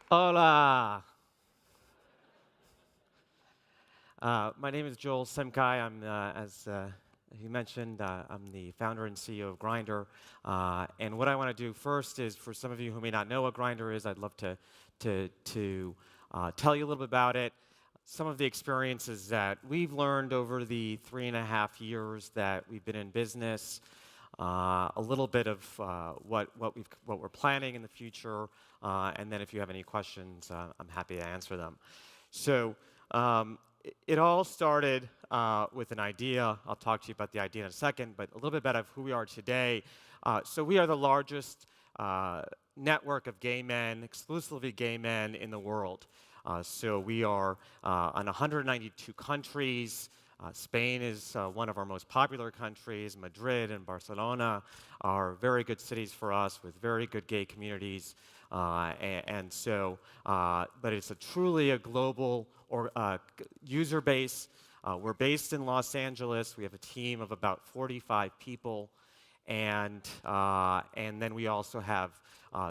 Hola! My name is Joel Simkhai. As he mentioned, I'm the founder and CEO of Grindr. And what I want to do first is, for some of you who may not know what Grindr is, I'd love to tell you a little bit about it. Some of the experiences that we've learned over the 3.5 years that we've been in business, a little bit of what we're planning in the future, and then if you have any questions, I'm happy to answer them. So it all started with an idea. I'll talk to you about the idea in a second, but a little bit about who we are today. So we are the largest network of gay men, exclusively gay men in the world. So we are on 192 countries. Spain is one of our most popular countries. Madrid and Barcelona are very good cities for us with very good gay communities. But it's truly a global user base. We're based in Los Angeles. We have a team of about 45 people. And then we also have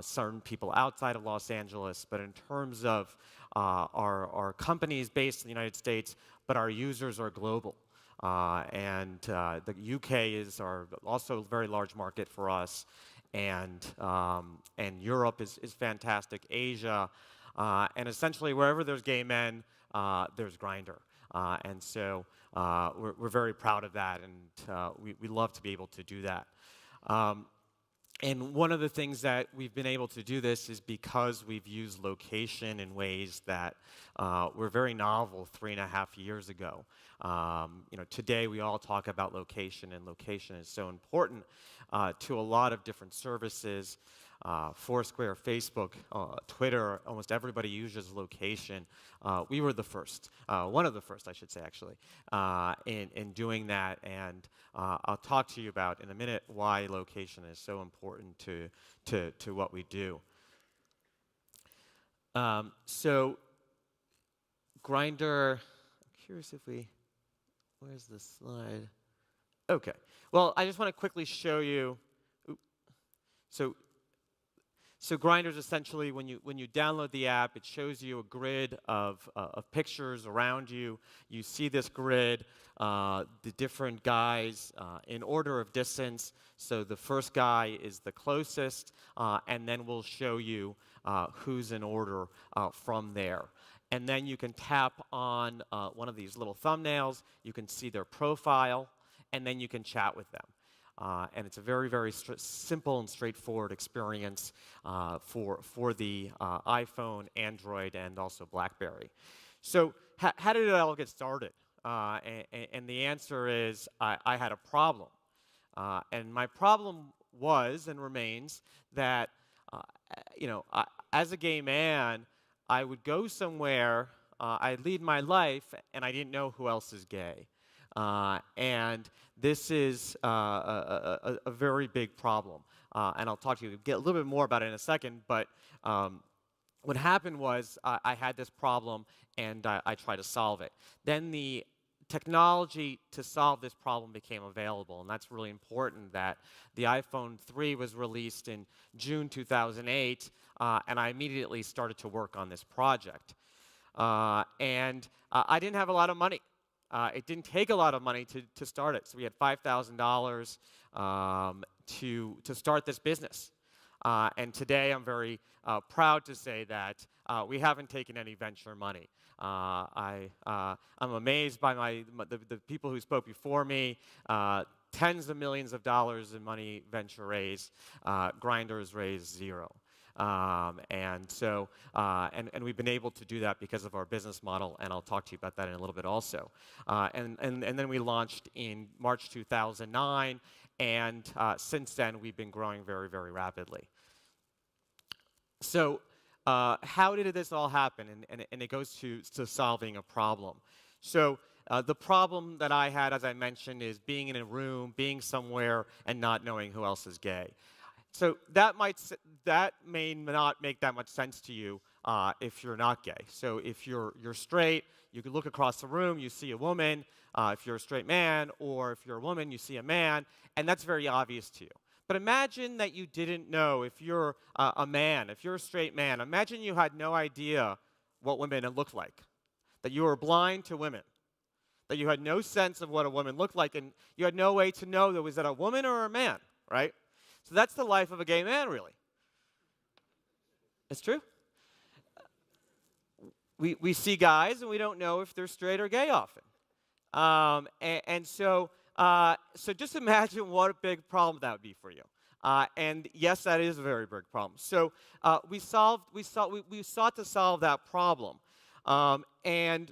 certain people outside of Los Angeles. But in terms of our company is based in the United States, but our users are global. The UK is also a very large market for us. And Europe is fantastic, Asia. And essentially, wherever there's gay men, there's Grindr. We're very proud of that, and we love to be able to do that. And one of the things that we've been able to do this is because we've used location in ways that were very novel 3.5 years ago. Today we all talk about location, and location is so important to a lot of different services. Foursquare, Facebook, Twitter, almost everybody uses location. We were the first, one of the first, I should say, actually, in doing that. And I'll talk to you about in a minute why location is so important to what we do. So Grindr, I'm curious where's the slide? Okay. Well, I just want to quickly show you. So Grindr is essentially, when you download the app, it shows you a grid of pictures around you. You see this grid, the different guys in order of distance. So the first guy is the closest, and then we'll show you who's in order from there. And then you can tap on one of these little thumbnails. You can see their profile, and then you can chat with them. And it's a very, very simple and straightforward experience for the iPhone, Android, and also BlackBerry. So how did it all get started? And the answer is I had a problem. And my problem was and remains that, as a gay man, I would go somewhere, I'd lead my life, and I didn't know who else is gay. And this is a very big problem. And I'll talk to you, get a little bit more about it in a second, but what happened was I had this problem, and I tried to solve it. Then the technology to solve this problem became available, and that's really important that the iPhone 3 was released in June 2008, and I immediately started to work on this project. I didn't have a lot of money. It didn't take a lot of money to start it. So we had $5,000 to start this business. And today I'm very proud to say that we haven't taken any venture money. I'm amazed by the people who spoke before me. Tens of millions of dollars in money venture raised. Grindr's raised zero. And we've been able to do that because of our business model, and I'll talk to you about that in a little bit also. And then we launched in March 2009, and since then we've been growing very, very rapidly. So how did this all happen? And it goes to solving a problem. So the problem that I had, as I mentioned, is being in a room, being somewhere, and not knowing who else is gay. So that may not make that much sense to you if you're not gay. So if you're straight, you can look across the room, you see a woman. If you're a straight man, or if you're a woman, you see a man, and that's very obvious to you. But imagine that you didn't know if you're a man, if you're a straight man. Imagine you had no idea what women looked like, that you were blind to women, that you had no sense of what a woman looked like, and you had no way to know that was that a woman or a man, right? So that's the life of a gay man, really. It's true. We see guys, and we don't know if they're straight or gay often. So just imagine what a big problem that would be for you. And yes, that is a very big problem. So we sought to solve that problem. And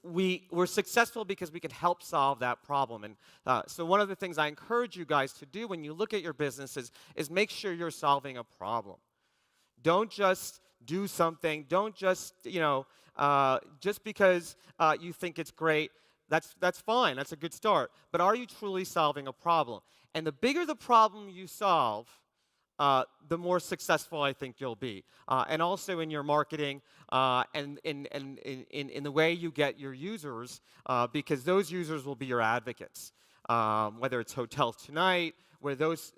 we were successful because we could help solve that problem. And so one of the things I encourage you guys to do when you look at your businesses is make sure you're solving a problem. Don't just do something. Don't just, just because you think it's great, that's fine. That's a good start. But are you truly solving a problem? And the bigger the problem you solve, the more successful I think you'll be. And also in your marketing and in the way you get your users, because those users will be your advocates. Whether it's Hotels Tonight, where those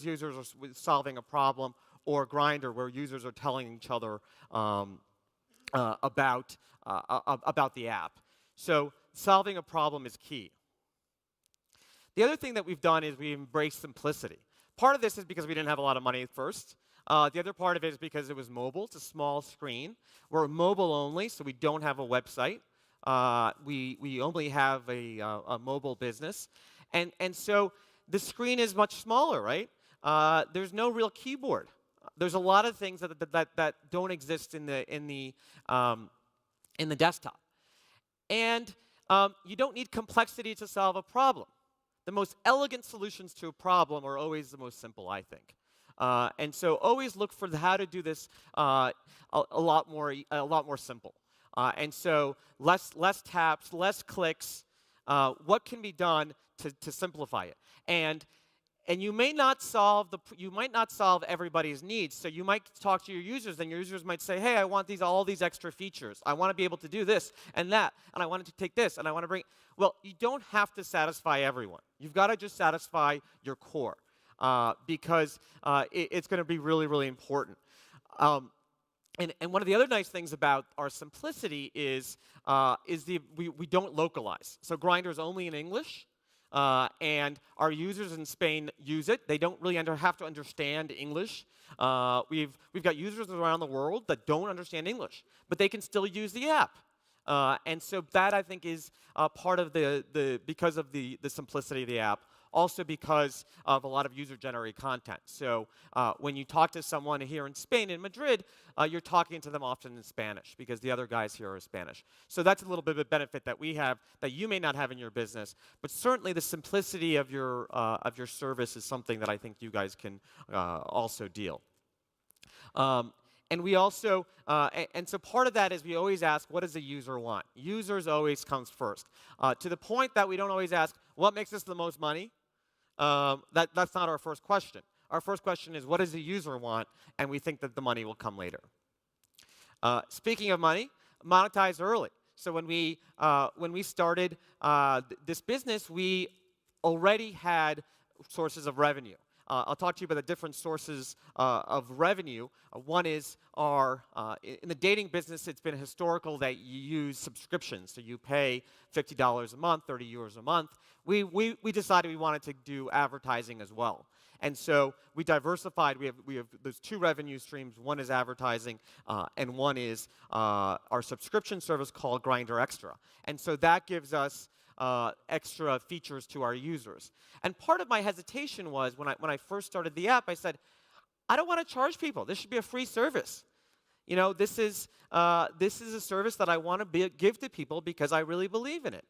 users are solving a problem, or Grindr, where users are telling each other about the app. So solving a problem is key. The other thing that we've done is we embrace simplicity. Part of this is because we didn't have a lot of money at first. The other part of it is because it was mobile. It's a small screen. We're mobile only, so we don't have a website. We only have a mobile business. And so the screen is much smaller, right? There's no real keyboard. There's a lot of things that don't exist in the desktop. And you don't need complexity to solve a problem. The most elegant solutions to a problem are always the most simple, I think. And so always look for how to do this a lot more simple. And so less taps, less clicks. What can be done to simplify it? And you might not solve everybody's needs. So you might talk to your users, and your users might say, "Hey, I want all these extra features. I want to be able to do this and that, and I want to take this, and I want to bring." Well, you don't have to satisfy everyone. You've got to just satisfy your core, because it's going to be really, really important. And one of the other nice things about our simplicity is we don't localize. So Grindr is only in English. And our users in Spain use it. They don't really have to understand English. We've got users around the world that don't understand English, but they can still use the app. And so that, I think, is part of because of the simplicity of the app. Also because of a lot of user-generated content. So when you talk to someone here in Spain, in Madrid, you're talking to them often in Spanish because the other guys here are Spanish. So that's a little bit of a benefit that we have that you may not have in your business. But certainly the simplicity of your service is something that I think you guys can also deal. And we also, and so part of that is we always ask, what does the user want? Users always comes first. To the point that we don't always ask, what makes us the most money? That's not our first question. Our first question is, what does the user want? And we think that the money will come later. Speaking of money, monetize early. So when we started this business, we already had sources of revenue. I'll talk to you about the different sources of revenue. One is in the dating business, it's been historical that you use subscriptions. So you pay $50 a month, 30 euros a month. We decided we wanted to do advertising as well. And so we diversified. We have those two revenue streams. One is advertising, and one is our subscription service called Grindr Extra. And so that gives us extra features to our users. And part of my hesitation was when I first started the app, I said, I don't want to charge people. This should be a free service. This is a service that I want to give to people because I really believe in it.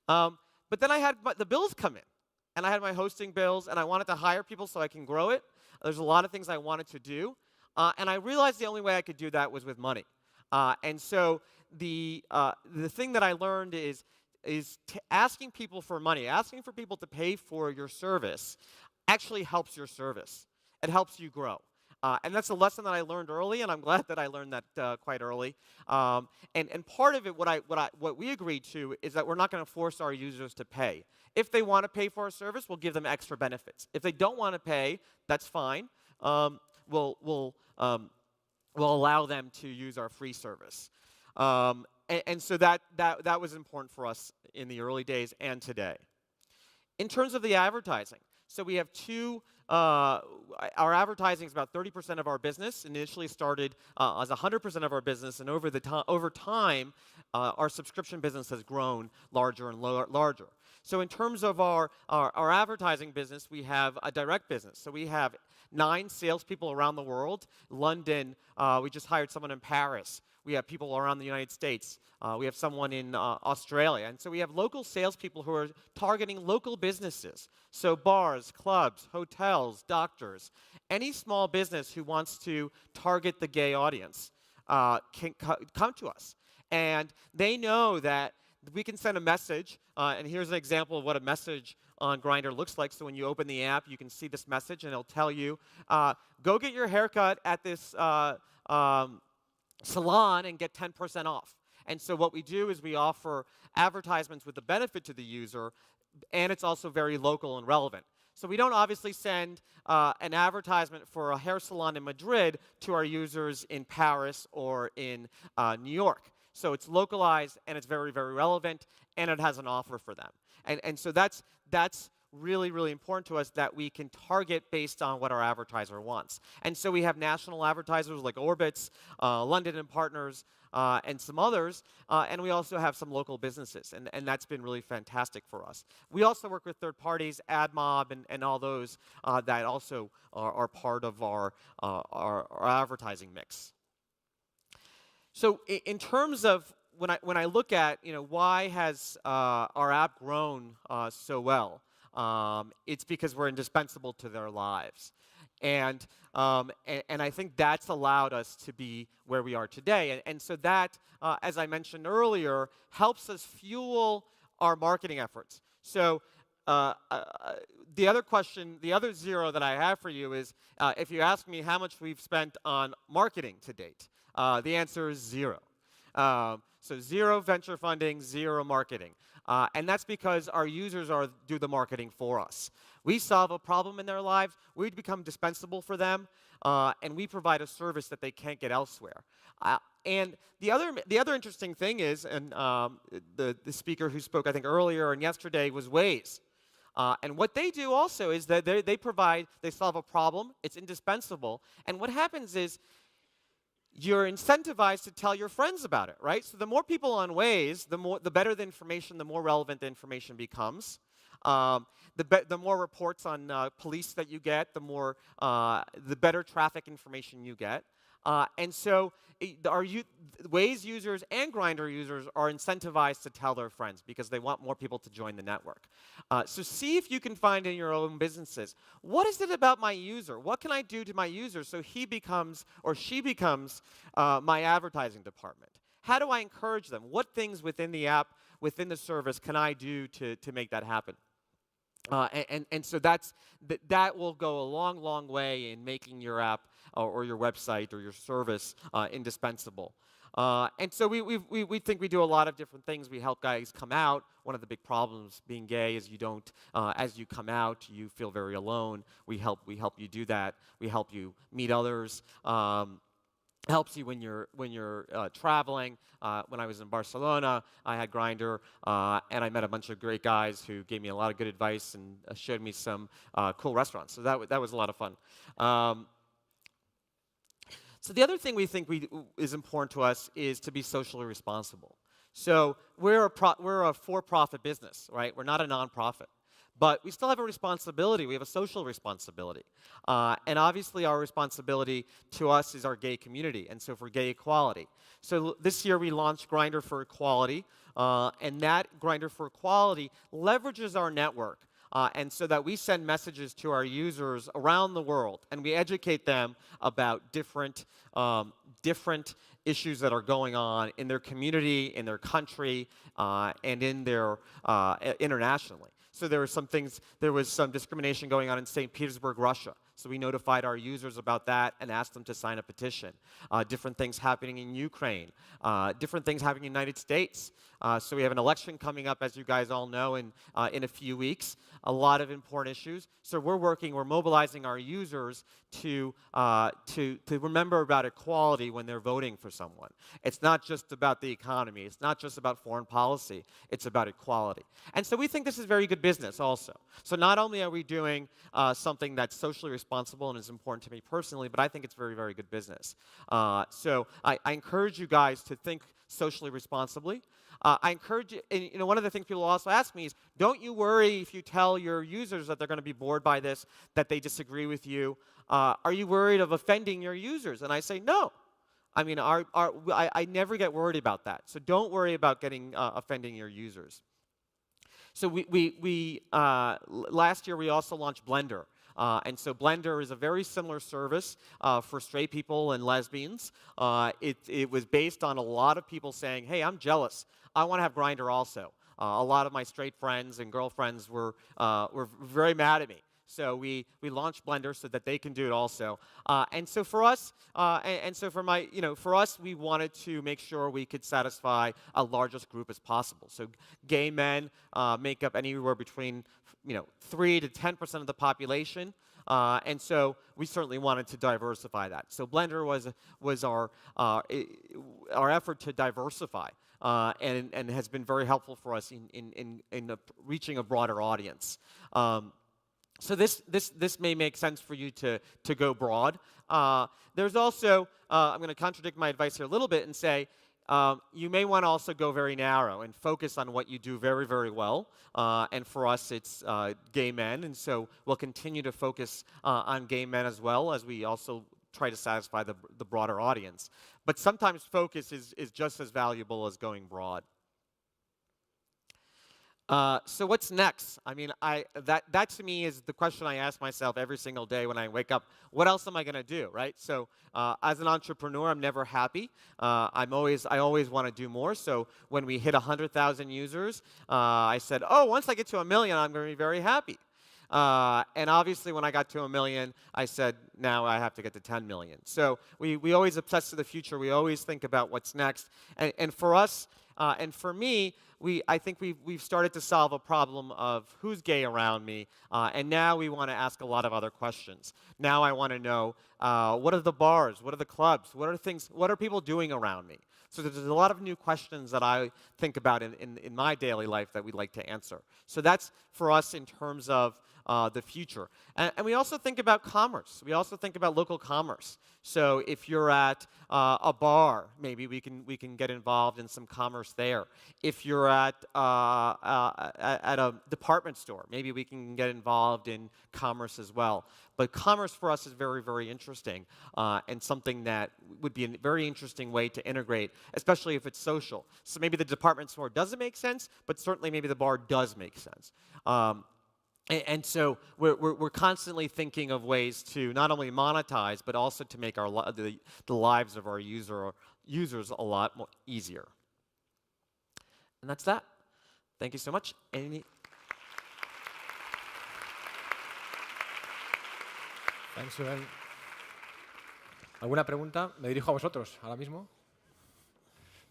But then I had the bills come in, and I had my hosting bills, and I wanted to hire people so I can grow it. There's a lot of things I wanted to do, and I realized the only way I could do that was with money. And so the thing that I learned is asking people for money, asking for people to pay for your service actually helps your service. It helps you grow. And that's a lesson that I learned early, and I'm glad that I learned that quite early. And part of it, what we agreed to, is that we're not going to force our users to pay. If they want to pay for our service, we'll give them extra benefits. If they don't want to pay, that's fine. We'll allow them to use our free service. And so that was important for us in the early days and today. In terms of the advertising, so we have our advertising is about 30% of our business. Initially started as 100% of our business, and over time, our subscription business has grown larger and larger. So in terms of our advertising business, we have a direct business. So we have 9 salespeople around the world. London, we just hired someone in Paris. We have people around the United States. We have someone in Australia. And so we have local salespeople who are targeting local businesses. So bars, clubs, hotels, doctors, any small business who wants to target the gay audience can come to us. And they know that we can send a message, and here's an example of what a message on Grindr looks like. So when you open the app, you can see this message, and it'll tell you, go get your haircut at this salon and get 10% off. And so what we do is we offer advertisements with the benefit to the user, and it's also very local and relevant. So we don't obviously send an advertisement for a hair salon in Madrid to our users in Paris or in New York. So it's localized, and it's very, very relevant, and it has an offer for them. And so that's really, really important to us, that we can target based on what our advertiser wants. And so we have national advertisers like Orbitz, London and Partners, and some others, and we also have some local businesses, and that's been really fantastic for us. We also work with third parties, AdMob, and all those that also are part of our advertising mix. So in terms of when I look at why has our app grown so well, it's because we're indispensable to their lives. And I think that's allowed us to be where we are today. And so that, as I mentioned earlier, helps us fuel our marketing efforts. So the other zero that I have for you is, if you ask me how much we've spent on marketing to date, the answer is 0. So 0 venture funding, 0 marketing. And that's because our users do the marketing for us. We solve a problem in their lives, we become dispensable for them, and we provide a service that they can't get elsewhere. And the other interesting thing is, and the speaker who spoke, I think, earlier and yesterday was Waze. And what they do also is that they solve a problem, it's indispensable, and what happens is, you're incentivized to tell your friends about it, right? So the more people on Waze, the better the information, the more relevant the information becomes. The more reports on police that you get, the better traffic information you get. And so Waze users and Grindr users are incentivized to tell their friends because they want more people to join the network. So see if you can find in your own businesses, what is it about my user? What can I do to my user so he becomes or she becomes my advertising department? How do I encourage them? What things within the app, within the service, can I do to make that happen? And so that will go a long, long way in making your app or your website or your service indispensable. And so we think we do a lot of different things. We help guys come out. One of the big problems being gay is as you come out, you feel very alone. We help you do that. We help you meet others. Helps you when you're traveling. When I was in Barcelona, I had Grindr, and I met a bunch of great guys who gave me a lot of good advice and showed me some cool restaurants. So that was a lot of fun. So the other thing we think is important to us is to be socially responsible. So we're a for-profit business, right? We're not a nonprofit. But we still have a responsibility. We have a social responsibility. And obviously, our responsibility to us is our gay community, and so for gay equality. So this year, we launched Grindr for Equality, and that Grindr for Equality leverages our network, and so that we send messages to our users around the world, and we educate them about different issues that are going on in their community, in their country, and in their internationally. So there was some discrimination going on in St. Petersburg, Russia. So we notified our users about that and asked them to sign a petition. Different things happening in Ukraine, different things happening in the United States. So we have an election coming up, as you guys all know, in a few weeks. A lot of important issues. So we're mobilizing our users to remember about equality when they're voting for someone. It's not just about the economy. It's not just about foreign policy. It's about equality. And so we think this is very good business also. So not only are we doing something that's socially responsible and is important to me personally, but I think it's very, very good business. So I encourage you guys to think socially responsibly. I encourage you, and one of the things people also ask me is, don't you worry if you tell your users that they're going to be bored by this, that they disagree with you? Are you worried of offending your users? And I say, no. I mean, I never get worried about that. So don't worry about offending your users. So last year we also launched Blender. And so Blender is a very similar service for straight people and lesbians. It was based on a lot of people saying, hey, I'm jealous. I want to have Grindr also. A lot of my straight friends and girlfriends were very mad at me. So we launched Blender so that they can do it also. And so for us, for us, we wanted to make sure we could satisfy a largest group as possible. So gay men make up anywhere between 3 to 10% of the population. And so we certainly wanted to diversify that. So Blender was our effort to diversify, and has been very helpful for us in reaching a broader audience. So this may make sense for you to go broad. There's also, I'm going to contradict my advice here a little bit and say, you may want to also go very narrow and focus on what you do very, very well. And for us, it's gay men. And so we'll continue to focus on gay men as well as we also try to satisfy the broader audience. But sometimes focus is just as valuable as going broad. So what's next? I mean, that to me is the question I ask myself every single day when I wake up. What else am I going to do, right? So as an entrepreneur, I'm never happy. I always want to do more. So when we hit 100,000 users, I said, oh, once I get to 1 million, I'm going to be very happy. And obviously, when I got to 1 million, I said, now I have to get to 10 million. So we always obsess to the future. We always think about what's next. And for us, and for me, I think we've started to solve a problem of who's gay around me, and now we want to ask a lot of other questions. Now I want to know, what are the bars, what are the clubs, what are people doing around me? So there's a lot of new questions that I think about in my daily life that we'd like to answer. So that's for us in terms of the future. And we also think about commerce. We also think about local commerce. So if you're at a bar, maybe we can get involved in some commerce there. If you're at a department store, maybe we can get involved in commerce as well. But commerce for us is very, very interesting, and something that would be a very interesting way to integrate, especially if it's social. So maybe the department store doesn't make sense, but certainly maybe the bar does make sense. And so we're constantly thinking of ways to not only monetize, but also to make the lives of our users a lot more easier. And that's that. Thank you so much. Thanks, Joel. ¿Alguna pregunta? Me dirijo a vosotros ahora mismo.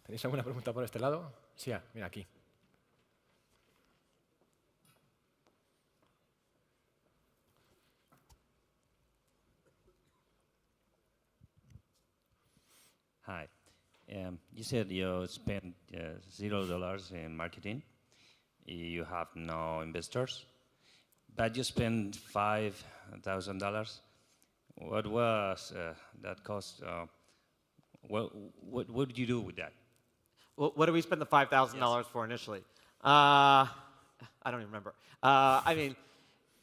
¿Tenéis alguna pregunta por este lado? Sí, mira aquí. Hi. You said you spent $0 in marketing. You have no investors, but you spent $5,000. What was that cost? What did you do with that? Well, what did we spend the $5,000 for initially? I don't even remember. I mean,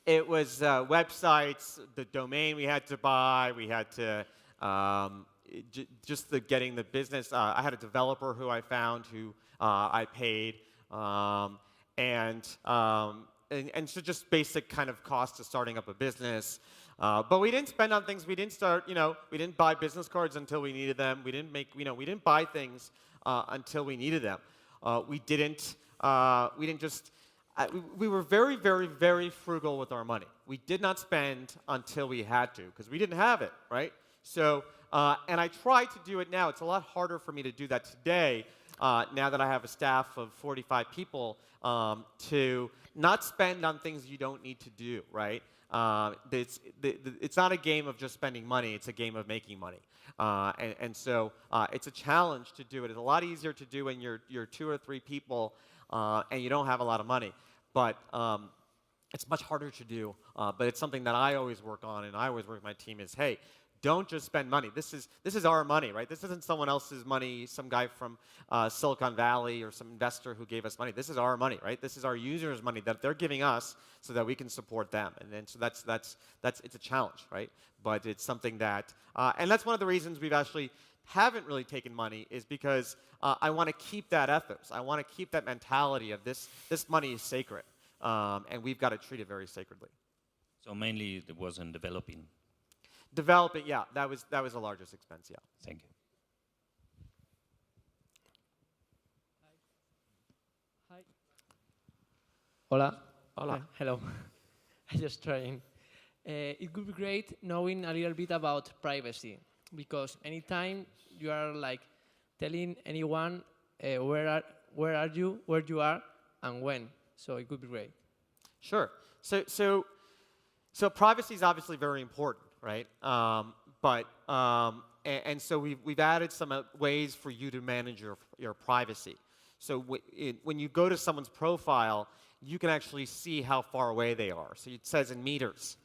it was websites, the domain we had to buy. We had to getting the business. I had a developer who I found who I paid, and so just basic kind of cost of starting up a business. But we didn't spend on things. We didn't we didn't buy business cards until we needed them. We didn't buy things until we needed them. We didn't just. we were very, very, very frugal with our money. We did not spend until we had to, because we didn't have it, right? So, and I try to do it now. It's a lot harder for me to do that today, now that I have a staff of 45 people, to not spend on things you don't need to do, right? It's not a game of just spending money. It's a game of making money. So it's a challenge to do it. It's a lot easier to do when you're 2 or 3 people and you don't have a lot of money. But it's much harder to do. But it's something that I always work on, and I always work with my team is, hey, don't just spend money. This is our money, right? This isn't someone else's money, some guy from Silicon Valley or some investor who gave us money. This is our money, right? This is our users' money that they're giving us so that we can support them. And then so it's a challenge, right? But it's something that, and that's one of the reasons we've actually haven't really taken money is because I want to keep that ethos. I want to keep that mentality of this money is sacred, and we've got to treat it very sacredly. So mainly it was in developing. Developing, yeah, that was the largest expense, yeah. Thank you. Hi. Hola. Hola. Hello. I'm just trying. It would be great knowing a little bit about privacy, because anytime you are like telling anyone where you are, and when, so it could be great. Sure. So privacy is obviously very important, right? So we've added some ways for you to manage your privacy. So when you go to someone's profile, you can actually see how far away they are. So it says in meters,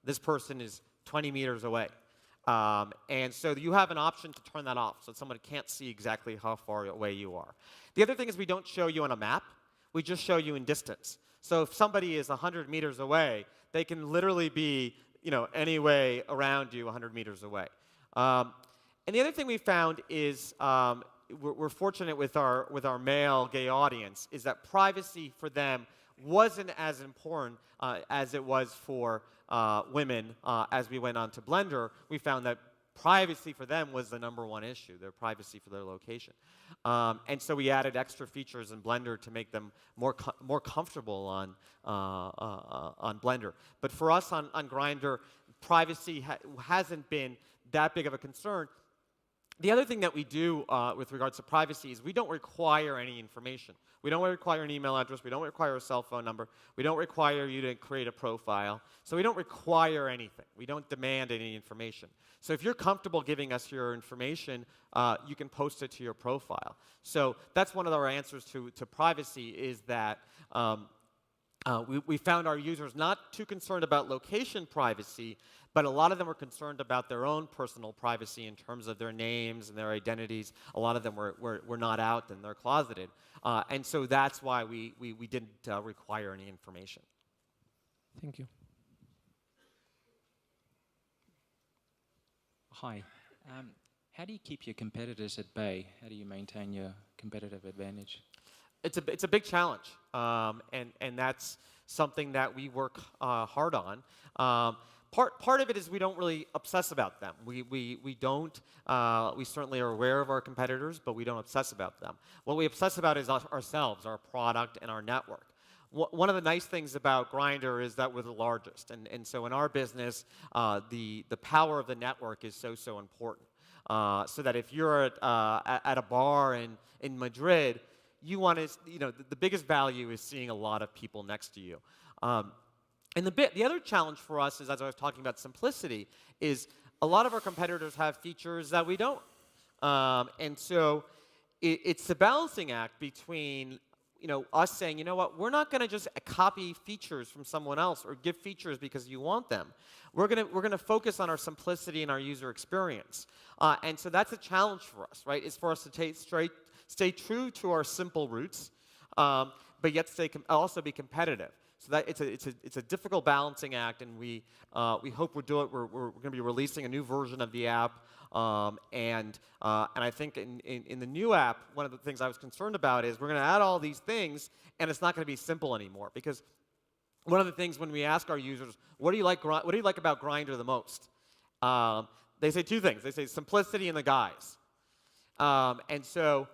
this person is 20 meters away. And so you have an option to turn that off so someone can't see exactly how far away you are. The other thing is we don't show you on a map. We just show you in distance. So if somebody is 100 meters away, they can literally be any way around you 100 meters away. And the other thing we found is we're fortunate with our male gay audience is that privacy for them wasn't as important as it was for women. As we went on to Blender, we found that privacy for them was the #1 issue, their privacy for their location. And so we added extra features in Blender to make them more comfortable on Blender. But for us on Grindr, privacy hasn't been that big of a concern. The other thing that we do with regards to privacy is we don't require any information. We don't require an email address. We don't require a cell phone number. We don't require you to create a profile. So we don't require anything. We don't demand any information. So if you're comfortable giving us your information, you can post it to your profile. So that's one of our answers to privacy is that we found our users not too concerned about location privacy, but a lot of them were concerned about their own personal privacy in terms of their names and their identities. A lot of them were not out and they're closeted. And so that's why we didn't require any information. Thank you. Hi. How do you keep your competitors at bay? How do you maintain your competitive advantage? It's a big challenge, and that's something that we work hard on. Part of it is we don't really obsess about them. We don't. We certainly are aware of our competitors, but we don't obsess about them. What we obsess about is ourselves, our product, and our network. One of the nice things about Grindr is that we're the largest, and so in our business, the power of the network is so important. So that if you're at a bar in Madrid, you want to, the biggest value is seeing a lot of people next to you. And the other challenge for us is, as I was talking about simplicity, is a lot of our competitors have features that we don't. And so it's the balancing act between us saying, you know what, we're not going to just copy features from someone else or give features because you want them. We're going to focus on our simplicity and our user experience. And so that's a challenge for us, right? Is for us to stay true to our simple roots, but yet also be competitive. So that it's a difficult balancing act, and we hope we'll do it. We're going to be releasing a new version of the app, and I think in the new app, one of the things I was concerned about is we're going to add all these things, and it's not going to be simple anymore. Because one of the things when we ask our users, what do you like about Grindr the most? They say 2 things. They say simplicity and the guys. And so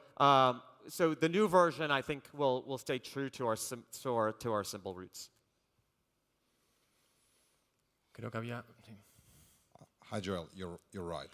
so the new version, I think, will stay true to our simple roots. Creo que había... Sí. Hi, Joel. You're right.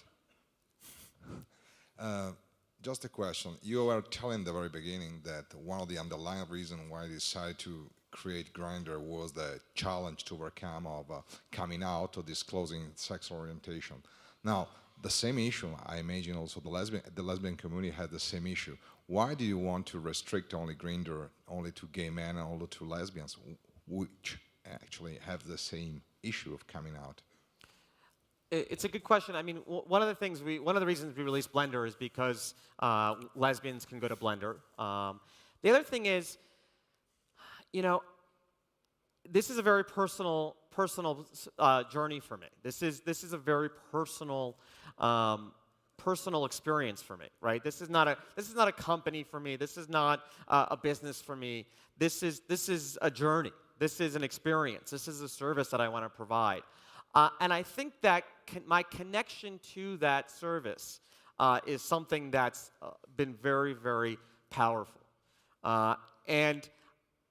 Just a question. You were telling at the very beginning that one of the underlying reasons why you decided to create Grindr was the challenge to overcome of coming out or disclosing sexual orientation. Now, the same issue, I imagine also the lesbian community had the same issue. Why do you want to restrict only Grindr only to gay men and only to lesbians, which actually have the same issue of coming out? It's a good question. I mean, one of the reasons we released Blender is because lesbians can go to Blender. The other thing is, you know, this is a very personal journey for me. This is a very personal experience for me, right? This is not a company for me. This is not a business for me. This is a journey. This is an experience. This is a service that I want to provide. And I think that my connection to that service is something that's been very, very powerful. And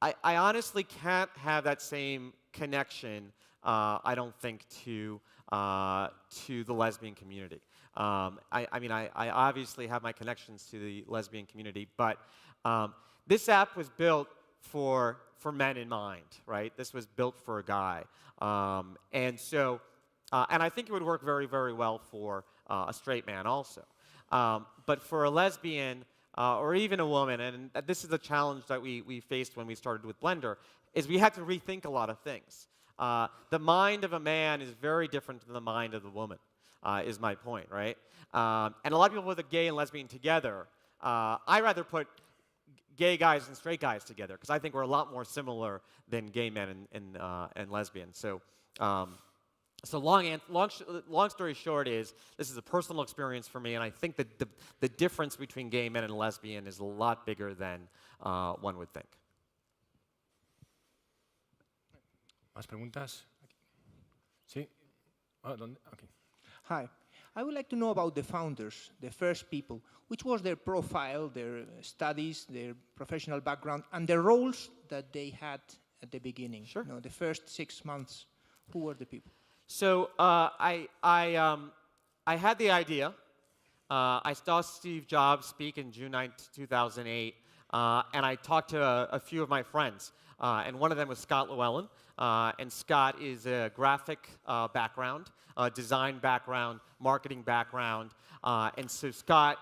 I honestly can't have that same connection, I don't think, to the lesbian community. I mean, I obviously have my connections to the lesbian community, but this app was built for men in mind, right? This was built for a guy. And so, and I think it would work very, very well for a straight man also. But for a lesbian or even a woman, and this is a challenge that we faced when we started with Blender, is we had to rethink a lot of things. The mind of a man is very different than the mind of the woman, is my point, right? And a lot of people put the gay and lesbian together. I rather put gay guys and straight guys together, because I think we're a lot more similar than gay men and lesbians. So, long story short is, this is a personal experience for me, and I think that the difference between gay men and lesbian is a lot bigger than one would think. ¿Más preguntas? ¿Sí? Oh, ¿dónde? Okay. Hi. I would like to know about the founders, the first people. Which was their profile, their studies, their professional background, and the roles that they had at the beginning? Sure. You know, the first 6 months, who were the people? So I had the idea. I saw Steve Jobs speak in June 9th, 2008, and I talked to a few of my friends. And one of them was Scott Llewellyn. And Scott is a graphic background, design background, marketing background. And so Scott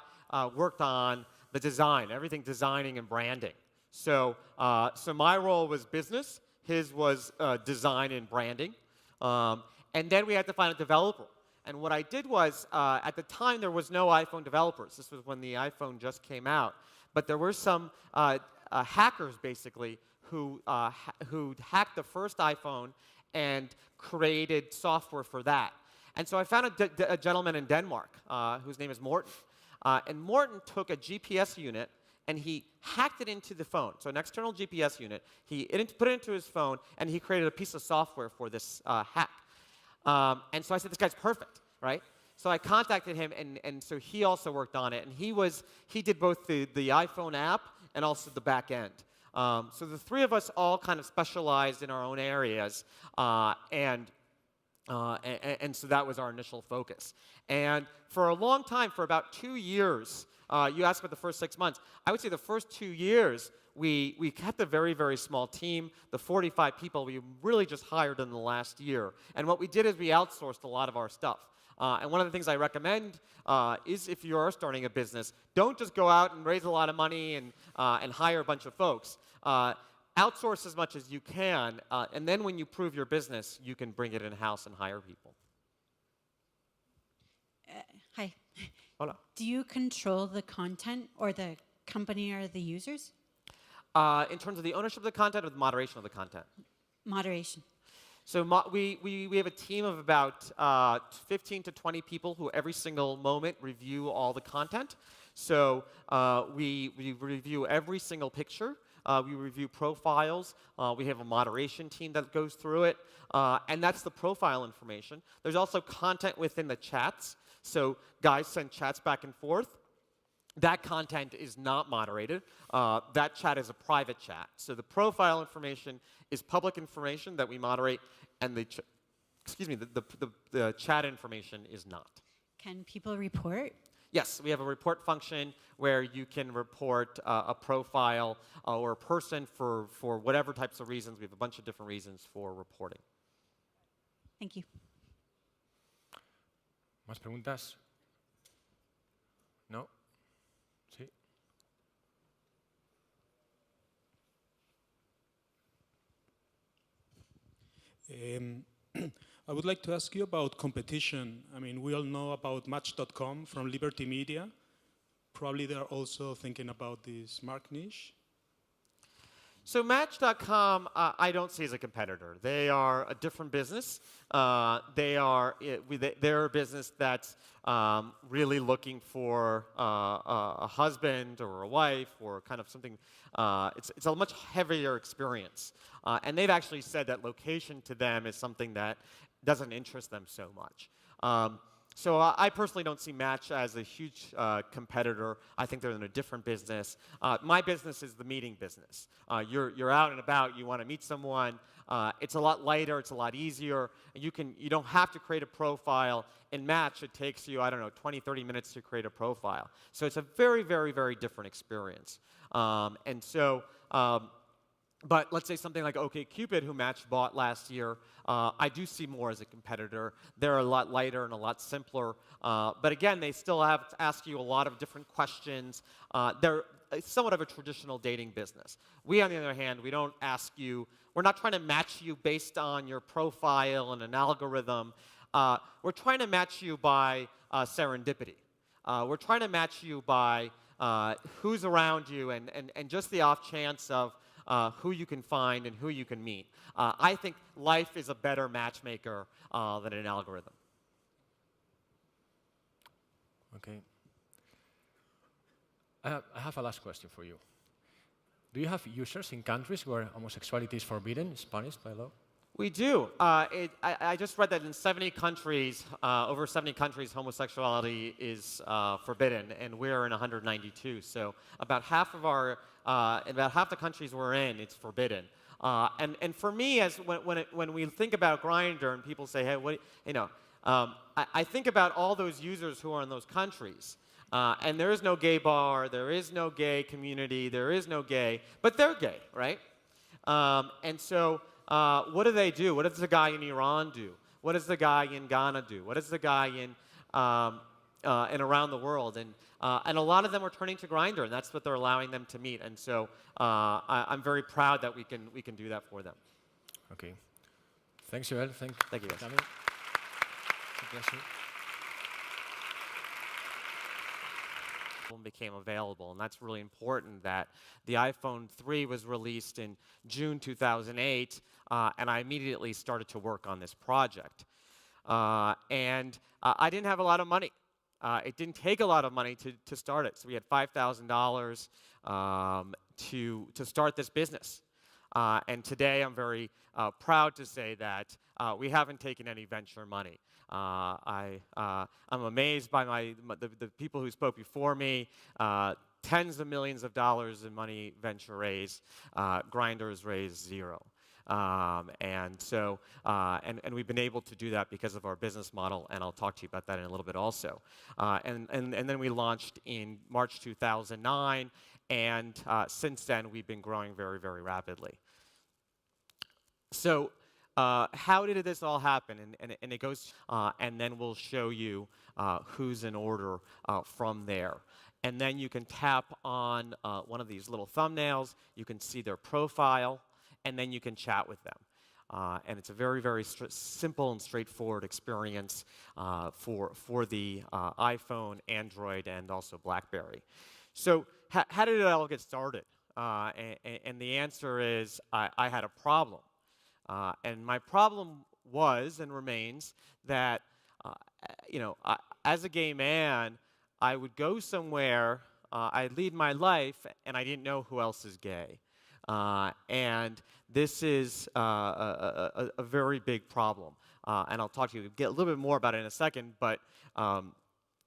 worked on the design, everything designing and branding. So my role was business. His was design and branding. And then we had to find a developer. And what I did was, at the time, there was no iPhone developers. This was when the iPhone just came out. But there were some hackers, basically, who hacked the first iPhone and created software for that. And so I found a gentleman in Denmark whose name is Morten. And Morten took a GPS unit and he hacked it into the phone. So an external GPS unit. He put it into his phone and he created a piece of software for this hack. And so I said, this guy's perfect, right? So I contacted him, and so he also worked on it. And he did both the iPhone app and also the back end. So the three of us all kind of specialized in our own areas, and so that was our initial focus. And for a long time, for about 2 years, you asked about the first 6 months, I would say the first 2 years, we kept a very, very small team. The 45 people we really just hired in the last year. And what we did is we outsourced a lot of our stuff. And one of the things I recommend is if you are starting a business, don't just go out and raise a lot of money and hire a bunch of folks. Outsource as much as you can, and then when you prove your business, you can bring it in-house and hire people. Hi. Hola. Do you control the content or the company or the users? In terms of the ownership of the content or the moderation of the content? Moderation. So we have a team of about 15 to 20 people who every single moment review all the content. So we review every single picture. We review profiles. We have a moderation team that goes through it. And that's the profile information. There's also content within the chats. So guys send chats back and forth. that content is not moderated. That chat is a private chat. So the profile information is public information that we moderate, and the chat information is not. Can people report? Yes, we have a report function where you can report a profile or a person for whatever types of reasons. We have a bunch of different reasons for reporting. Thank you. ¿Más preguntas? ¿No? ¿Sí? I would like to ask you about competition. I mean, we all know about Match.com from Liberty Media. Probably they're also thinking about this mark niche. So Match.com, I don't see as a competitor. They are a different business. They're a business that's really looking for a husband or a wife or kind of something. It's a much heavier experience. And they've actually said that location to them is something that doesn't interest them so much. So I personally don't see Match as a huge competitor. I think they're in a different business. My business is the meeting business. You're out and about. You want to meet someone. It's a lot lighter. It's a lot easier. You don't have to create a profile. In Match, it takes you, I don't know, 20, 30 minutes to create a profile. So it's a very, very, very different experience. But let's say something like OkCupid, who Match bought last year, I do see more as a competitor. They're a lot lighter and a lot simpler. But again, they still have to ask you a lot of different questions. They're somewhat of a traditional dating business. We, on the other hand, we don't ask you, we're not trying to match you based on your profile and an algorithm. We're trying to match you by serendipity. We're trying to match you by who's around you and just the off chance of who you can find and who you can meet. I think life is a better matchmaker than an algorithm. Okay. I have a last question for you. Do you have users in countries where homosexuality is forbidden, Spanish by law? We do. I just read that in 70 countries, over 70 countries, homosexuality is forbidden, and we're in 192. So about half the countries we're in, it's forbidden. And for me, when we think about Grindr and people say, hey, I think about all those users who are in those countries. And there is no gay bar, there is no gay community, there is no gay, but they're gay, right? And so what do? What does the guy in Iran do? What does the guy in Ghana do? What does the guy in around the world? And a lot of them are turning to Grindr, and that's what they're allowing them to meet. And so I'm very proud that we can do that for them. Okay. Thanks, Joel. Thank you, guys. Coming. Became available, and that's really important that the iPhone 3 was released in June 2008, and I immediately started to work on this project. I didn't have a lot of money. It didn't take a lot of money to start it, so we had $5,000 to start this business. And today I'm very proud to say that we haven't taken any venture money. I'm amazed by the people who spoke before me. Tens of millions of dollars in money venture raised. Grindr's raised zero. And we've been able to do that because of our business model, and I'll talk to you about that in a little bit also. And then we launched in March 2009, and since then we've been growing very, very rapidly. So how did this all happen? And it goes, and then we'll show you who's in order from there. And then you can tap on one of these little thumbnails. You can see their profile, and then you can chat with them. And it's a very, very simple and straightforward experience for the iPhone, Android, and also BlackBerry. So how did it all get started? And the answer is I had a problem. And my problem was and remains that, as a gay man, I would go somewhere, I'd lead my life, and I didn't know who else is gay. And this is a very big problem. And I'll talk to you, get a little bit more about it in a second, but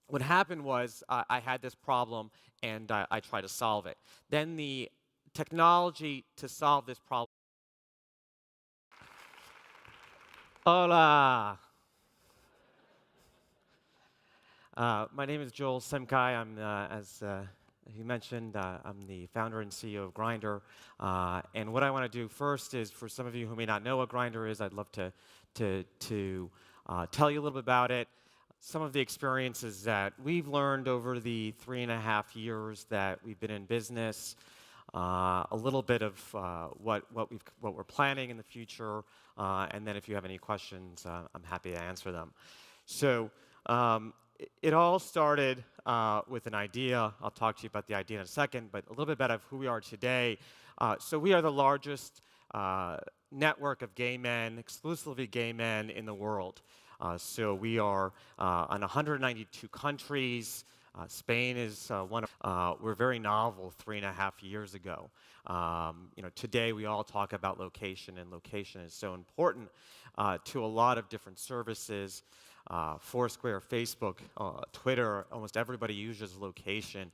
what happened was I had this problem, and I tried to solve it. Then the technology to solve this problem. Hola. My name is Joel Simkhai. I'm, as he mentioned, I'm the founder and CEO of Grindr. And what I want to do first is, for some of you who may not know what Grindr is, I'd love to tell you a little bit about it. Some of the experiences that we've learned over the 3.5 years that we've been in business, a little bit of what we're planning in the future, and then if you have any questions, I'm happy to answer them. So it all started with an idea. I'll talk to you about the idea in a second, but a little bit about who we are today. So we are the largest network of gay men, exclusively gay men in the world. So we are on 192 countries. Spain is one of, we're very novel 3.5 years ago. Today we all talk about location, and location is so important to a lot of different services. Foursquare, Facebook, Twitter, almost everybody uses location.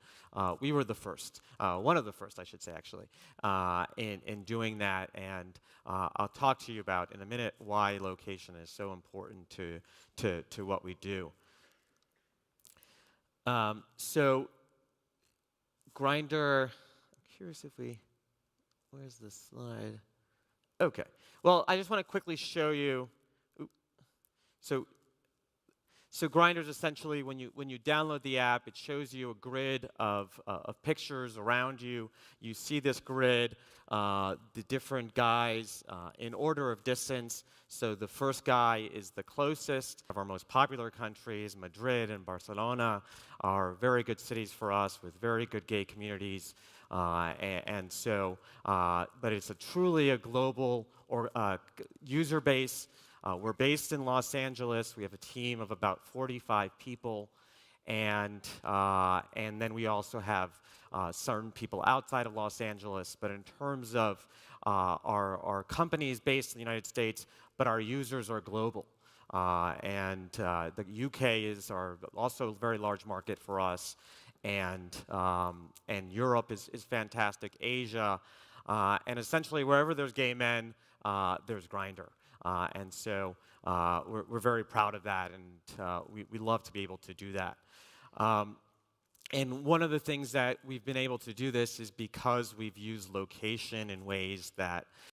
We were the first, one of the first, I should say, actually, in doing that. And I'll talk to you about in a minute why location is so important to what we do. So Grindr, I'm curious if where's the slide? Okay. Well, I just want to quickly show you. So Grindr is essentially, when you download the app, it shows you a grid of pictures around you. You see this grid, the different guys in order of distance. So the first guy is the closest. Of our most popular countries, Madrid and Barcelona, are very good cities for us with very good gay communities. But it's truly a global user base. We're based in Los Angeles. We have a team of about 45 people, and then we also have certain people outside of Los Angeles. But in terms of our company is based in the United States, but our users are global. The UK is also a very large market for us, and Europe is fantastic. Asia, and essentially wherever there's gay men, there's Grindr. We're very proud of that, and we love to be able to do that. And one of the things that we've been able to do this is because we've used location in ways that